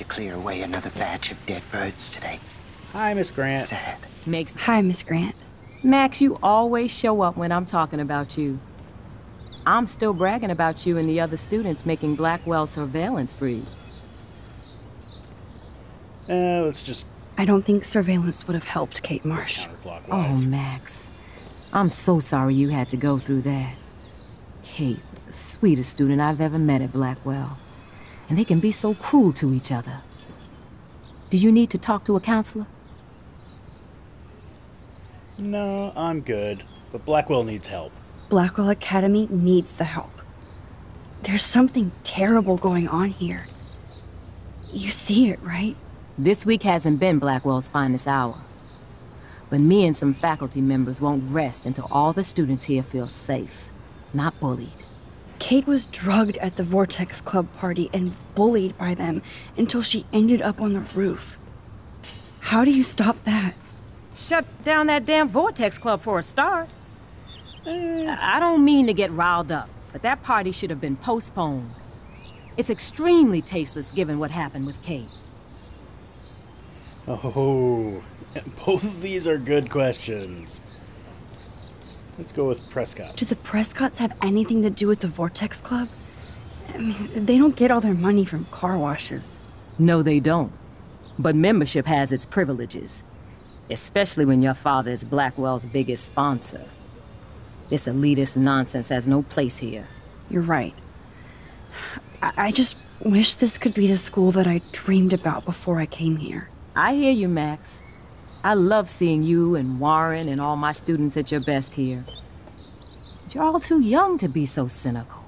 to clear away another batch of dead birds today. Hi, Miss Grant. Sad. Hi, Miss Grant. Max, you always show up when I'm talking about you. I'm still bragging about you and the other students making Blackwell surveillance free. Let's just... I don't think surveillance would have helped Kate Marsh. Oh, Max. I'm so sorry you had to go through that. Kate was the sweetest student I've ever met at Blackwell. And they can be so cruel to each other. Do you need to talk to a counselor? No, I'm good. But Blackwell needs help. Blackwell Academy needs the help. There's something terrible going on here. You see it, right? This week hasn't been Blackwell's finest hour. But me and some faculty members won't rest until all the students here feel safe, not bullied. Kate was drugged at the Vortex Club party and bullied by them until she ended up on the roof. How do you stop that? Shut down that damn Vortex Club for a start. I don't mean to get riled up, but that party should have been postponed. It's extremely tasteless given what happened with Kate. Oh, both of these are good questions. Let's go with Prescott. Do the Prescotts have anything to do with the Vortex Club? I mean, they don't get all their money from car washes. No, they don't. But membership has its privileges. Especially when your father is Blackwell's biggest sponsor. This elitist nonsense has no place here. You're right. I just wish this could be the school that I dreamed about before I came here. I hear you, Max. I love seeing you and Warren and all my students at your best here. But you're all too young to be so cynical.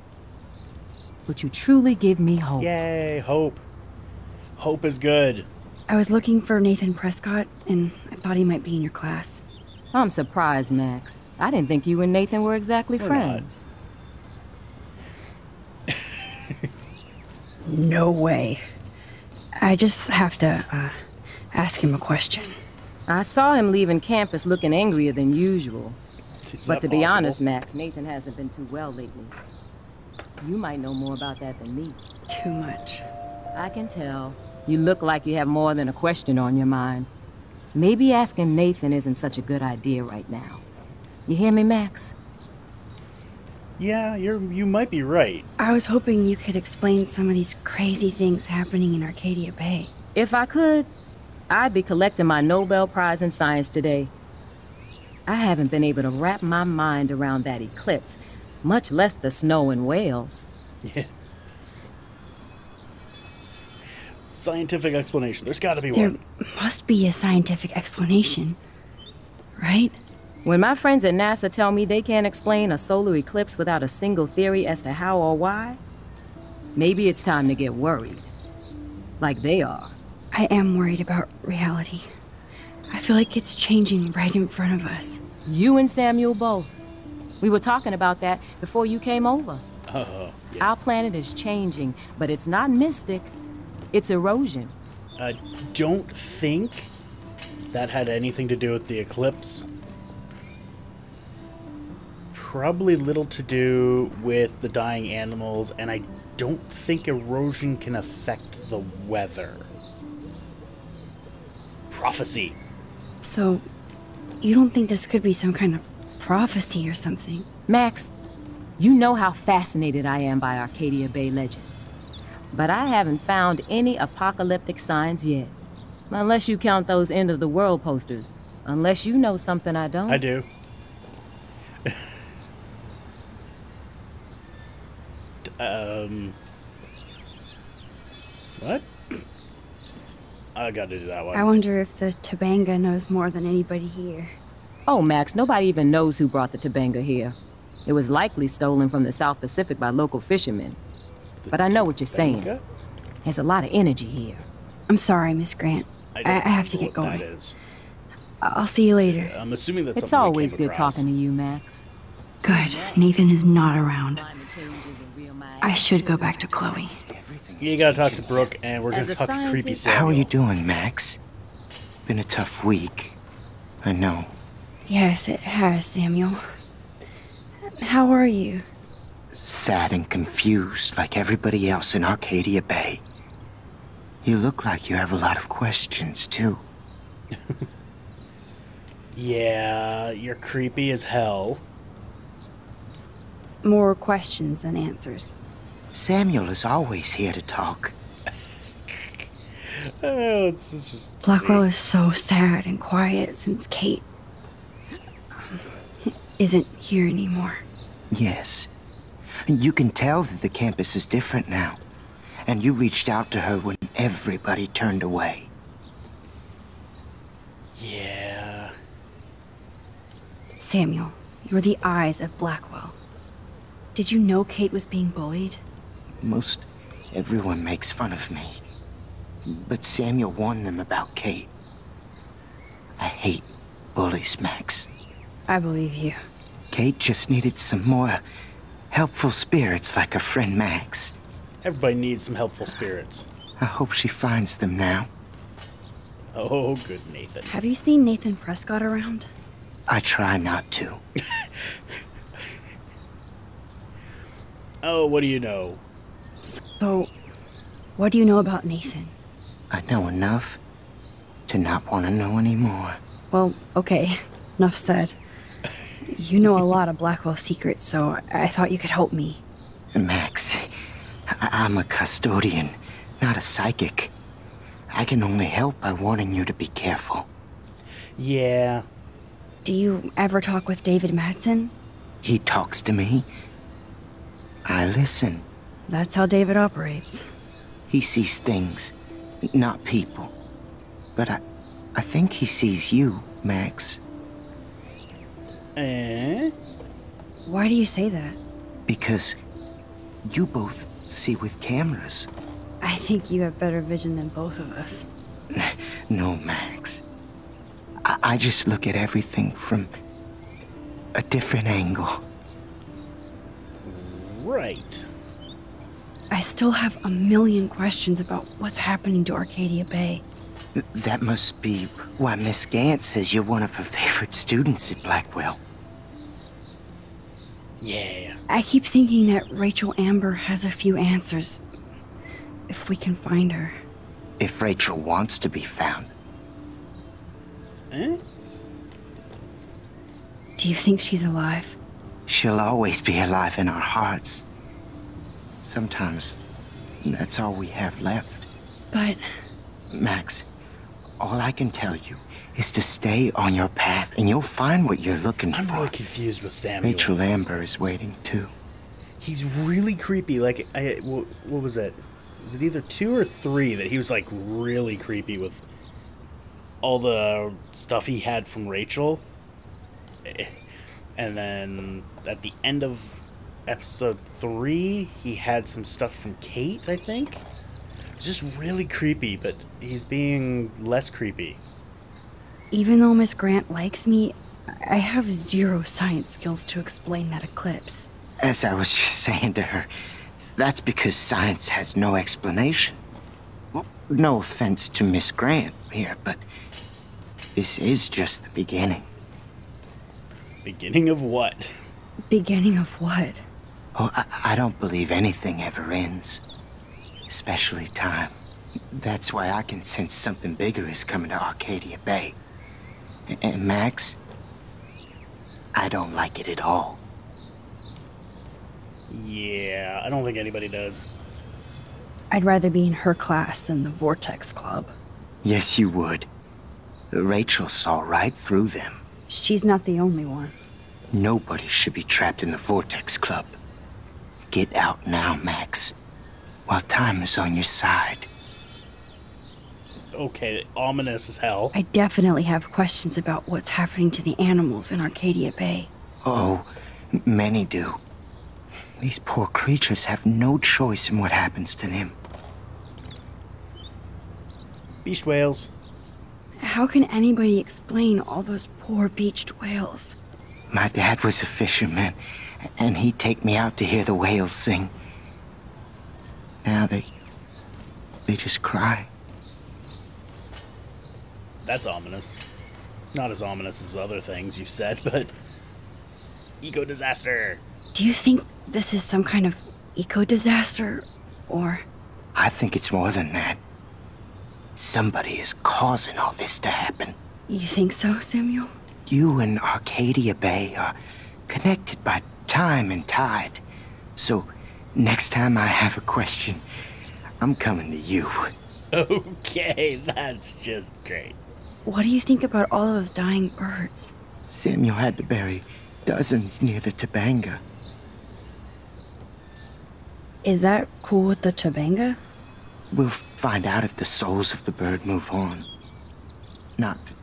But you truly give me hope. Yay, hope. Hope is good. I was looking for Nathan Prescott, and I thought he might be in your class. I'm surprised, Max. I didn't think you and Nathan were exactly friends. No way. I just have to, ask him a question. I saw him leaving campus looking angrier than usual. But to be honest, Max, Nathan hasn't been too well lately. You might know more about that than me. Too much. I can tell. You look like you have more than a question on your mind. Maybe asking Nathan isn't such a good idea right now. You hear me, Max? Yeah, you might be right. I was hoping you could explain some of these crazy things happening in Arcadia Bay. If I could, I'd be collecting my Nobel Prize in Science today. I haven't been able to wrap my mind around that eclipse, much less the snow in Wales. Yeah. Scientific explanation. There's got to be one. There must be a scientific explanation, right? When my friends at NASA tell me they can't explain a solar eclipse without a single theory as to how or why, maybe it's time to get worried. Like they are. I am worried about reality. I feel like it's changing right in front of us. You and Samuel both. We were talking about that before you came over. Yeah. Our planet is changing, but it's not mystic. It's erosion. I don't think that had anything to do with the eclipse. Probably little to do with the dying animals, and I don't think erosion can affect the weather. Prophecy. So, you don't think this could be some kind of prophecy or something? Max, you know how fascinated I am by Arcadia Bay legends. But I haven't found any apocalyptic signs yet. Unless you count those end-of-the-world posters. Unless you know something I don't. I do. What? I gotta do that one. I wonder if the Tobanga knows more than anybody here. Oh, Max, nobody even knows who brought the Tobanga here. It was likely stolen from the South Pacific by local fishermen. But I know what you're saying. There's a lot of energy here. I'm sorry, Miss Grant. I have to get going. That is. I'll see you later. I'm assuming that's It's always good talking to you, Max. Good. Nathan is not around. I should go back to Chloe. You gotta talk to Brooke, and we're gonna talk to Creepy Samuel. How are you doing, Max? Been a tough week. I know. Yes, it has, Samuel. How are you? Sad and confused like everybody else in Arcadia Bay. You look like you have a lot of questions, too. Yeah, you're creepy as hell. More questions than answers. Samuel is always here to talk. It's just Blackwell is so sad and quiet since Kate isn't here anymore. Yes. You can tell that the campus is different now. And you reached out to her when everybody turned away. Yeah. Samuel, you're the eyes of Blackwell. Did you know Kate was being bullied? Most everyone makes fun of me. But Samuel warned them about Kate. I hate bullies, Max. I believe you. Kate just needed some more helpful spirits like her friend Max. Everybody needs some helpful spirits. I hope she finds them now. Oh, good Nathan. Have you seen Nathan Prescott around? I try not to. Oh, what do you know? So, what do you know about Nathan? I know enough to not want to know anymore. Well, okay. Enough said. You know a lot of Blackwell secrets, so I thought you could help me. Max, I'm a custodian, not a psychic. I can only help by warning you to be careful. Yeah. Do you ever talk with David Madsen? He talks to me. I listen. That's how David operates. He sees things, not people. But I think he sees you, Max. Eh? Why do you say that? Because you both see with cameras. I think you have better vision than both of us. No, Max. I just look at everything from a different angle. Right. I still have a million questions about what's happening to Arcadia Bay. That must be why Miss Gant says you're one of her favorite students at Blackwell. Yeah. I keep thinking that Rachel Amber has a few answers. If we can find her. If Rachel wants to be found. Eh? Do you think she's alive? She'll always be alive in our hearts. Sometimes that's all we have left. But Max, all I can tell you is to stay on your path and you'll find what you're looking I'm for. really confused with Samuel. Rachel Amber is waiting too. He's really creepy. Like, what was it? Was it either 2 or 3 that he was, like, really creepy with all the stuff he had from Rachel? And then at the end of episode 3, he had some stuff from Kate, I think? It's just really creepy, but he's being less creepy. even though Miss Grant likes me, I have zero science skills to explain that eclipse. As I was just saying to her, that's because science has no explanation. Well, no offense to Miss Grant here, but this is just the beginning. Beginning of what? Beginning of what? Oh, I don't believe anything ever ends. Especially time. That's why I can sense something bigger is coming to Arcadia Bay. And Max, I don't like it at all. Yeah, I don't think anybody does. I'd rather be in her class than the Vortex Club. Yes, you would. Rachel saw right through them. She's not the only one. Nobody should be trapped in the Vortex Club. Get out now, Max, while time is on your side. Okay, ominous as hell. I definitely have questions about what's happening to the animals in Arcadia Bay. Oh, many do. These poor creatures have no choice in what happens to them. Beached whales. How can anybody explain all those poor beached whales? My dad was a fisherman, and he'd take me out to hear the whales sing. Now they just cry. That's ominous. Not as ominous as other things you've said, but... eco-disaster. Do you think this is some kind of eco-disaster, or... I think it's more than that. Somebody is causing all this to happen. You think so, Samuel? You and Arcadia Bay are connected by time and tide. So, next time I have a question, I'm coming to you. Okay, that's just great. What do you think about all those dying birds? Samuel had to bury dozens near the Tabanga. Is that cool with the Tabanga? We'll find out if the souls of the bird move on. Not that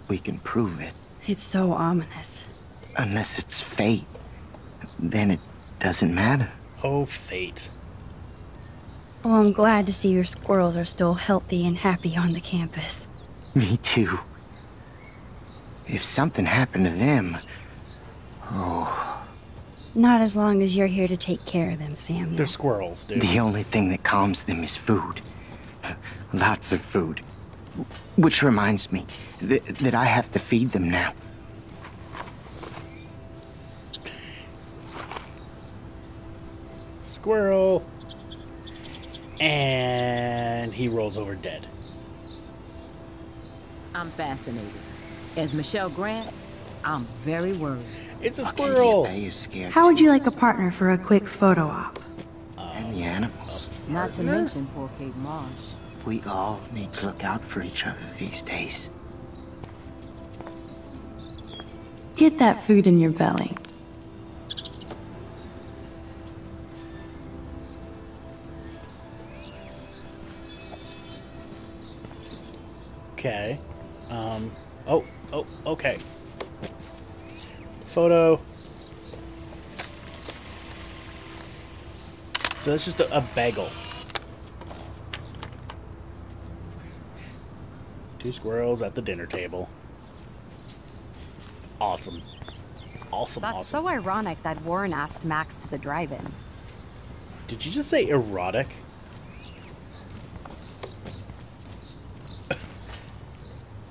we can prove it. It's so ominous. Unless it's fate, then it doesn't matter. Oh, fate. Well, I'm glad to see your squirrels are still healthy and happy on the campus. Me too. If something happened to them, oh... Not as long as you're here to take care of them, Samuel. They're squirrels, dude. The only thing that calms them is food. Lots of food. Which reminds me that I have to feed them now. Squirrel. And he rolls over dead. I'm fascinated. As Michelle Grant, I'm very worried. It's a Arcadia squirrel. Bay is scared How would too. you like a partner for a quick photo op? And the animals. Not to mention poor Kate Marsh. We all need to look out for each other these days. Get that food in your belly. Okay. Okay. Photo. So that's just a bagel. Two squirrels at the dinner table. Awesome. Awesome, That's awesome. so ironic that Warren asked Max to the drive-in. Did you just say erotic?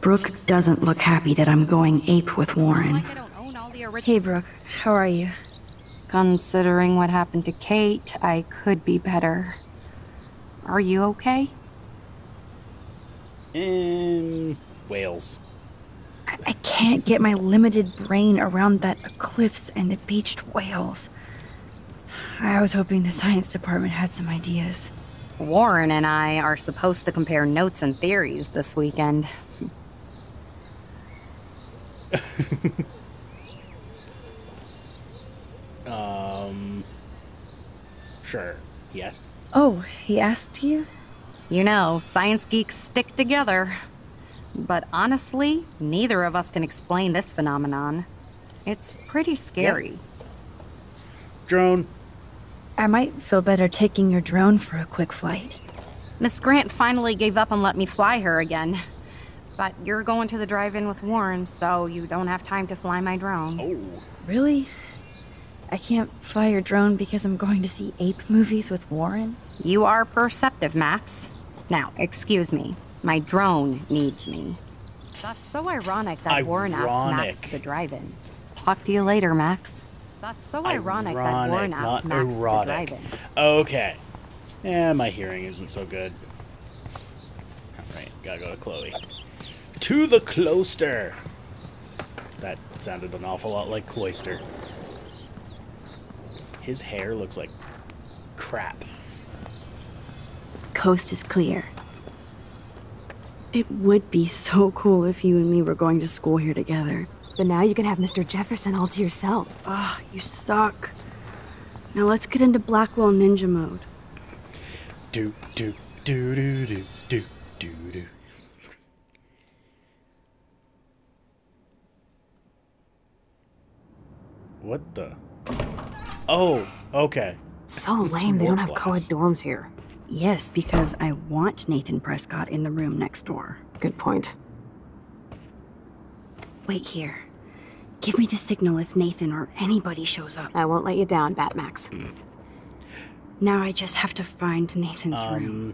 Brooke doesn't look happy that I'm going ape with Warren. Like I don't own all the Hey, Brooke. How are you? Considering what happened to Kate, I could be better. Are you okay? In Wales. I can't get my limited brain around that eclipse and the beached whales. I was hoping the science department had some ideas. Warren and I are supposed to compare notes and theories this weekend. Sure. Yes. Oh, he asked you? You know, science geeks stick together. But honestly, neither of us can explain this phenomenon. It's pretty scary. Drone. I might feel better taking your drone for a quick flight. Miss Grant finally gave up and let me fly her again. But you're going to the drive-in with Warren, so you don't have time to fly my drone. Oh. Really? I can't fly your drone because I'm going to see ape movies with Warren? You are perceptive, Max. Now, excuse me. My drone needs me. That's so ironic that Warren asked Max to the drive-in. Talk to you later, Max. That's so ironic that Warren asked Max to the drive-in. Okay. Yeah, my hearing isn't so good. Alright, gotta go to Chloe. To the cloister! That sounded an awful lot like cloister. His hair looks like crap. Coast is clear. It would be so cool if you and me were going to school here together. But now you can have Mr. Jefferson all to yourself. Ah, you suck. Now let's get into Blackwell Ninja mode. Do do do do do do do do. What the? Oh, okay. So lame they don't have co-ed dorms here. Yes, because I want Nathan Prescott in the room next door. Good point. Wait here. Give me the signal if Nathan or anybody shows up. I won't let you down, Batmax. Now I just have to find Nathan's room.